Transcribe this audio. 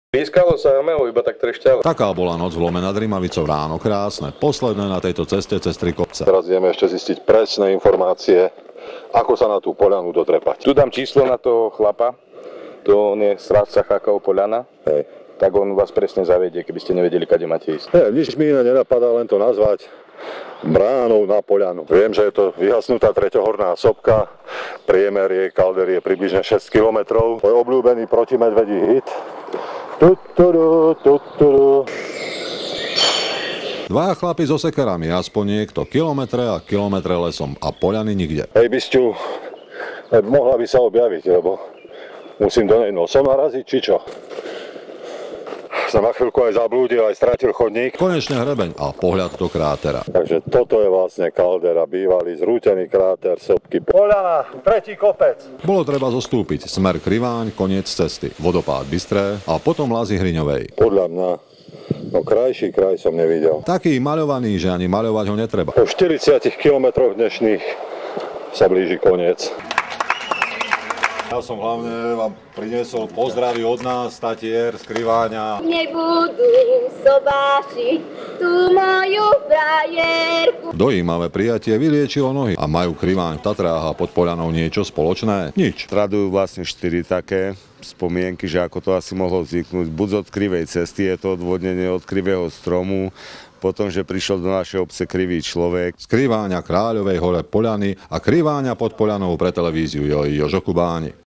Pískalo sa a melo iba tak trešťalo. Taká bola noc v Lome nad Rimavicou, ráno krásne, posledné na tejto ceste cez 3 kopce. Teraz ideme ešte zistiť presné informácie, ako sa na tú poľanu dotrepať. Tu dám číslo na toho chlapa, to on je strážca Chákov Poľana. Hej. Tak on vás presne zavedie, keby ste nevedeli, kade máte ísť. Nič mi iné nenapadá, len to nazvať bránou na poľanu. Viem, že je to vyhasnutá treťohorná sopka, priemer jej kaldery je približne 6 km. Môj obľúbený protimedvedí hit. Dvaja chlapi so sekerami, aspoň niekto, kilometre a kilometre lesom a poľany nikde. Hej, Bisťu, mohla by sa objaviť, lebo musím do nej nosom naraziť, či čo? Som na chvíľku aj zablúdil, aj stratil chodník. Konečne hrebeň a pohľad do krátera. Takže toto je vlastne kaldera, bývalý zrútený kráter sopky. Poľana, tretí kopec. Bolo treba zostúpiť, smer Kriváň, koniec cesty, vodopád Bystré a potom Lazy Hriňovej. Podľa mňa, no krajší kraj som nevidel. Taký maľovaný, že ani maľovať ho netreba. Po 40 kilometroch dnešných sa blíži koniec. Ja som hlavne vám priniesol pozdravy od nás, Tatier, z Kriváňa. Nebudú sobášiť tú moju frajerku. Dojímavé prijatie vyliečilo nohy a majú Kriváň v Tatrách a pod Poľanou niečo spoločné? Nič. Tradujú vlastne 4 také spomienky, že ako to asi mohlo vzniknúť. Buď od krivej cesty, je to odvodnenie od krivého stromu, potom, že prišiel do našej obce krivý človek. Z Kriváňa, Kráľovej hore Poľany a Kriváňa pod Poľanou pre televíziu Jožo Kubáni.